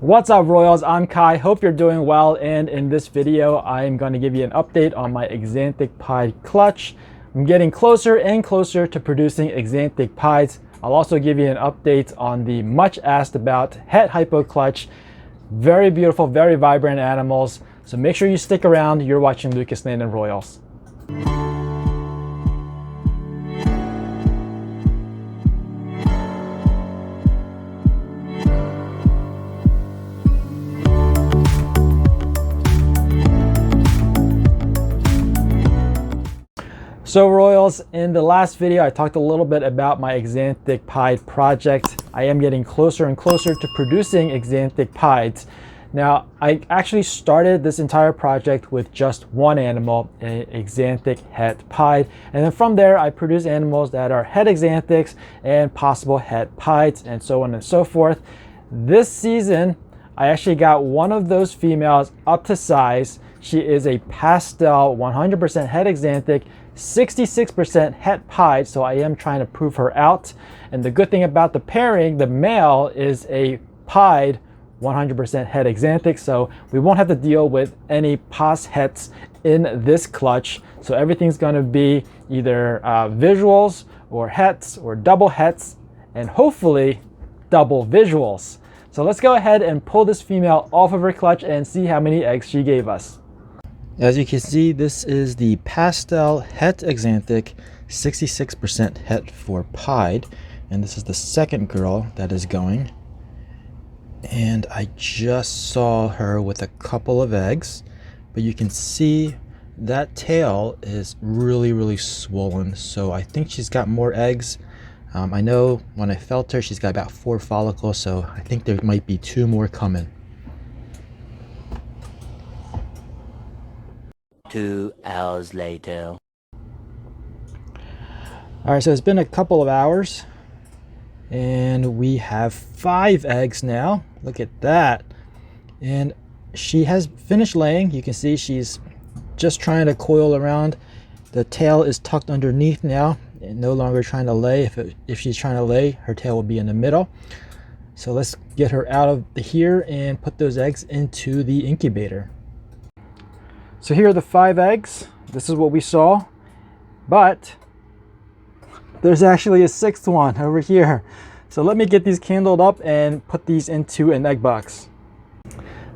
What's up, Royals? I'm Kai. Hope you're doing well, and in this video I'm going to give you an update on my Axanthic pied clutch. I'm getting closer and closer to producing Axanthic pieds. I'll also give you an update on the much asked about Het Hypo clutch. Very beautiful, very vibrant animals, so make sure you stick around. You're watching Lucas Landon Royals. So Royals, in the last video I talked a little bit about my Axanthic pied project. I am getting closer and closer to producing Axanthic pieds. Now, I actually started this entire project with just one animal, an Axanthic het pied, and then from there I produce animals that are het Axanthics and possible het pieds, and so on and so forth. This season I actually got one of those females up to size. She is a pastel 100% het Axanthic, 66% het pied, so I am trying to prove her out. And the good thing about the pairing, the male is a pied 100% het Axanthic, so we won't have to deal with any pas hets in this clutch. So everything's going to be either visuals or hets or double hets, and hopefully double visuals. So let's go ahead and pull this female off of her clutch and see how many eggs she gave us. As you can see, this is the pastel het Axanthic, 66% het for pied, and this is the second girl that is going. And I just saw her with a couple of eggs, but you can see that tail is really swollen, so I think she's got more eggs. I know when I felt her, she's got about 4 follicles, so I think there might be 2 more coming. 2 hours later. All right, so it's been a couple of hours and we have 5 eggs now. Look at that. And she has finished laying. You can see she's just trying to coil around. The tail is tucked underneath now and no longer trying to lay. If she's trying to lay, her tail will be in the middle. So let's get her out of here and put those eggs into the incubator. So here are the 5 eggs. This is what we saw, but there's actually a 6th one over here. So let me get these candled up and put these into an egg box.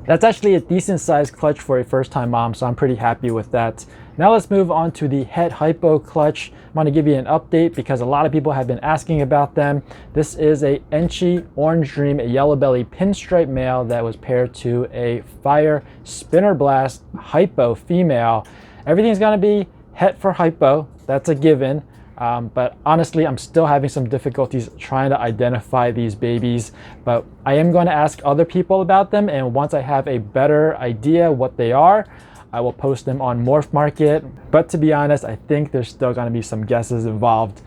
That's actually a decent sized clutch for a first-time mom, so I'm pretty happy with that. Now let's move on to the Het Hypo clutch. I'm going to give you an update because a lot of people have been asking about them. This is a Enchi Orange Dream, a yellow belly pinstripe male that was paired to a Fire Spinner Blast Hypo female. Everything's going to be het for Hypo, that's a given. But honestly, I'm still having some difficulties trying to identify these babies, but I am going to ask other people about them, and once I have a better idea what they are, I will post them on Morph Market. But to be honest, I think there's still going to be some guesses involved.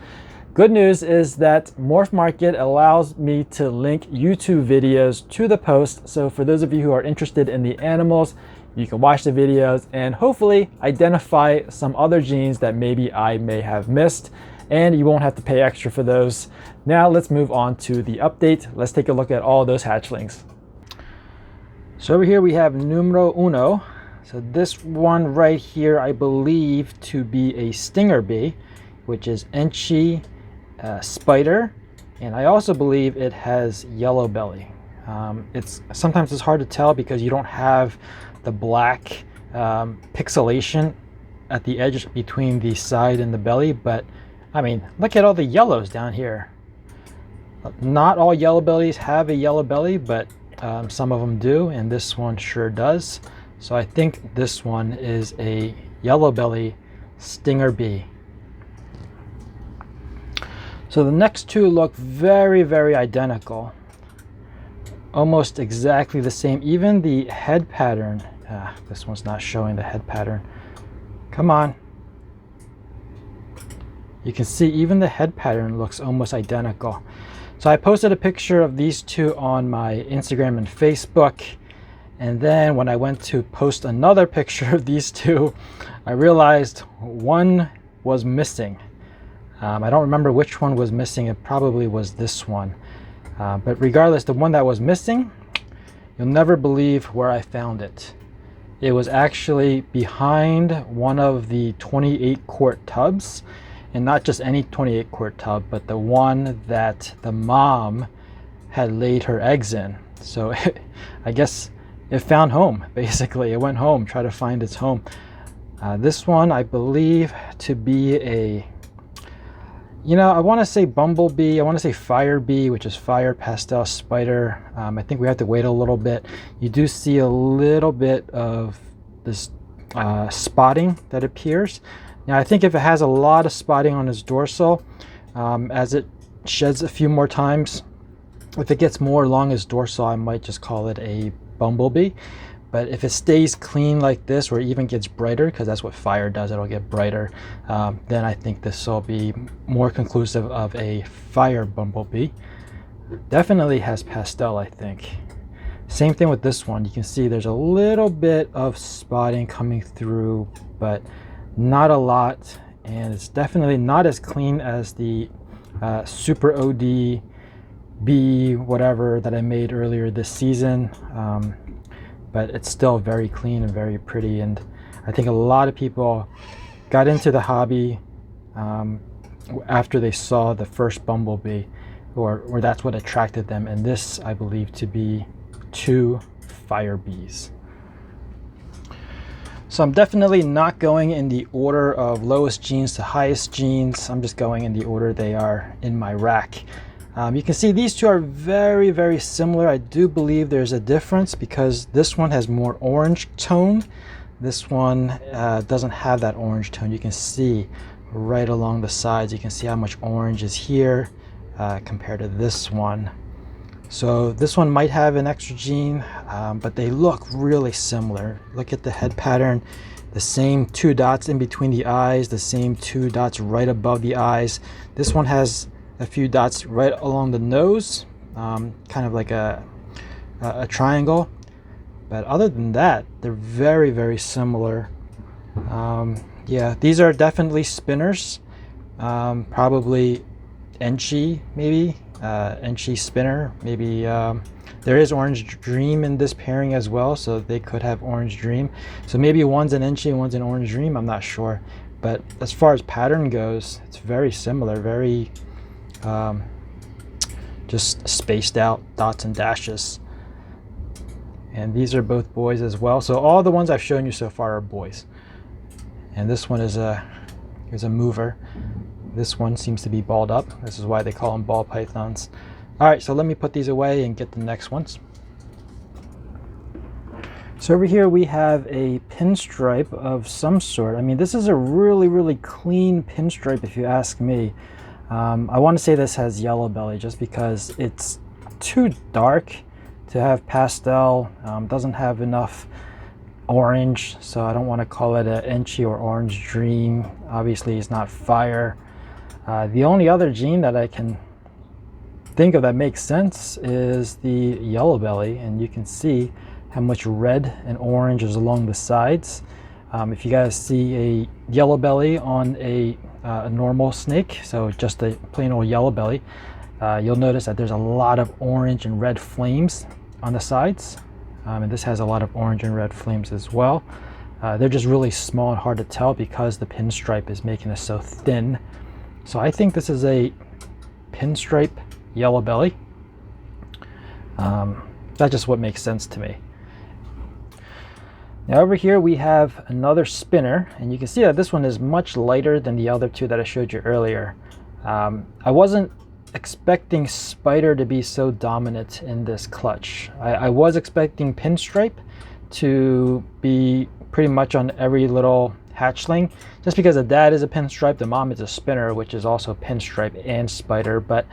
Good news is that Morph Market allows me to link YouTube videos to the post, so for those of you who are interested in the animals, you can watch the videos and hopefully identify some other genes that maybe I may have missed, and you won't have to pay extra for those. Now let's move on to the update. Let's take a look at all those hatchlings. So over here we have numero uno. So this one right here I believe to be a stinger bee, which is Enchi spider, and I also believe it has yellow belly. Sometimes it's hard to tell because you don't have the black pixelation at the edge between the side and the belly, but I mean, look at all the yellows down here. Not all yellow bellies have a yellow belly, but some of them do, and this one sure does. So I think this one is a yellow belly stinger bee. So the next 2 look very identical, almost exactly the same. Even the head pattern, this one's not showing the head pattern. Come on. You can see even the head pattern looks almost identical. So I posted a picture of these 2 on my Instagram and Facebook, and then when I went to post another picture of these 2, I realized one was missing. I don't remember which one was missing. It probably was this one. But regardless, the one that was missing, You'll never believe where I found it. It was actually behind one of the 28 quart tubs, and not just any 28 quart tub, but the one that the mom had laid her eggs in. So I guess it found home, basically. It went home, tried to find its home. This one I believe to be a, I want to say bumblebee, I want to say fire bee, which is fire pastel spider. I think we have to wait a little bit. You do see a little bit of this spotting that appears. Now I think if it has a lot of spotting on its dorsal, as it sheds a few more times, if it gets more along its dorsal, I might just call it a bumblebee. But if it stays clean like this, or even gets brighter, because that's what fire does, it'll get brighter, then I think this will be more conclusive of a fire bumblebee. Definitely has pastel, I think. Same thing with this one. You can see there's a little bit of spotting coming through, but not a lot. And it's definitely not as clean as the Super OD B whatever that I made earlier this season. But it's still very clean and very pretty, and I think a lot of people got into the hobby after they saw the first bumblebee, or that's what attracted them, and this I believe to be 2 fire bees. So I'm definitely not going in the order of lowest genes to highest genes. I'm just going in the order they are in my rack. You can see these two are very, very similar. I do believe there's a difference because this one has more orange tone. This one doesn't have that orange tone. You can see right along the sides, you can see how much orange is here compared to this one. So this one might have an extra gene, but they look really similar. Look at the head pattern, the same 2 dots in between the eyes, the same 2 dots right above the eyes. This one has a few dots right along the nose, kind of like a triangle. But other than that, they're very, very similar. Yeah, these are definitely spinners. Probably Enchi, maybe. Enchi spinner, maybe. There is Orange Dream in this pairing as well, so they could have Orange Dream. So maybe one's an Enchi and one's an Orange Dream, I'm not sure. But as far as pattern goes, it's very similar, very just spaced out dots and dashes. And these are both boys as well. So all the ones I've shown you so far are boys. And this one is a mover. This one seems to be balled up. This is why they call them ball pythons. All right, so let me put these away and get the next ones. So over here we have a pinstripe of some sort. I mean, this is a really, really clean pinstripe if you ask me. I want to say this has yellow belly just because it's too dark to have pastel. Doesn't have enough orange, so I don't want to call it an Enchi or Orange Dream. Obviously it's not fire. The only other gene that I can think of that makes sense is the yellow belly, and you can see how much red and orange is along the sides. If you guys see a yellow belly on a normal snake, so just a plain old yellow belly, you'll notice that there's a lot of orange and red flames on the sides, and this has a lot of orange and red flames as well. They're just really small and hard to tell because the pinstripe is making it so thin. So I think this is a pinstripe yellow belly. That's just what makes sense to me. Now over here we have another spinner, and you can see that this one is much lighter than the other two that I showed you earlier. I wasn't expecting spider to be so dominant in this clutch. I was expecting pinstripe to be pretty much on every little hatchling, just because the dad is a pinstripe, the mom is a spinner, which is also pinstripe and spider, but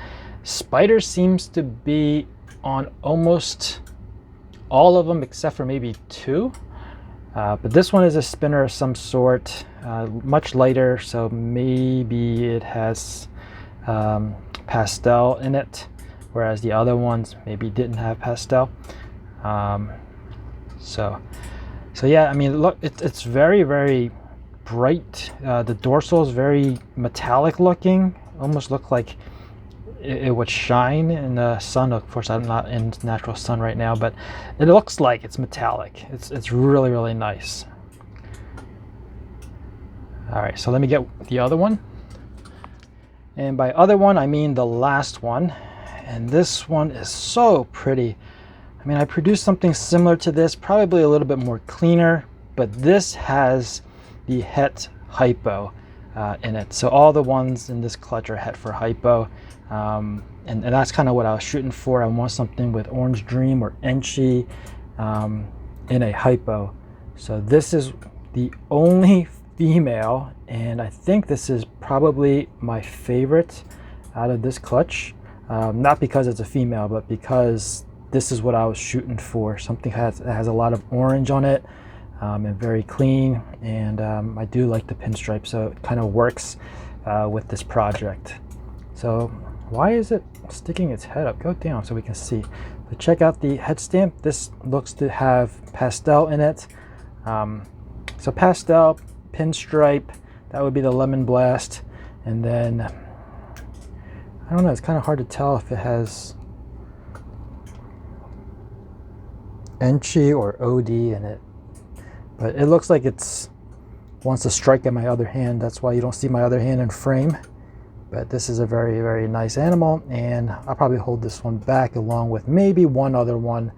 spider seems to be on almost all of them except for maybe 2. But this one is a spinner of some sort, much lighter, so maybe it has pastel in it, whereas the other ones maybe didn't have pastel. So yeah, I mean, look, it's very, very bright. The dorsal is very metallic looking, almost look like it would shine in the sun. Of course, I'm not in natural sun right now, but it looks like it's metallic. It's really, really nice. All right, so let me get the other one. And by other one, I mean the last one. And this one is so pretty. I mean, I produced something similar to this, probably a little bit more cleaner, but this has the Het Hypo in it. So all the ones in this clutch are Het for Hypo. And that's kind of what I was shooting for. I want something with Orange Dream or Enchi in a Hypo. So this is the only female, and I think this is probably my favorite out of this clutch. Not because it's a female, but because this is what I was shooting for. Something that has a lot of orange on it and very clean. And I do like the pinstripe, so it kind of works with this project. So why is it sticking its head up? Go down so we can see. So check out the head stamp. This looks to have pastel in it. So pastel, pinstripe, that would be the Lemon Blast. And then, I don't know, it's kind of hard to tell if it has Enchi or OD in it, but it looks like it's wants to strike at my other hand. That's why you don't see my other hand in frame. But this is a very, very nice animal, and I'll probably hold this one back along with maybe one other one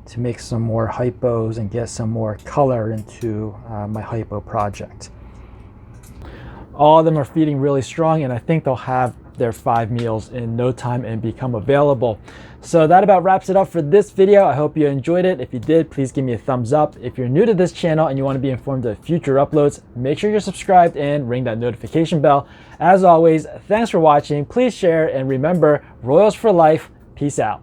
to make some more hypos and get some more color into my hypo project. All of them are feeding really strong, and I think they'll have their 5 meals in no time and become available. So that about wraps it up for this video. I hope you enjoyed it. If you did, please give me a thumbs up. If you're new to this channel and you want to be informed of future uploads, make sure you're subscribed and ring that notification bell. As always, thanks for watching. Please share, and remember, Royals for life. Peace out.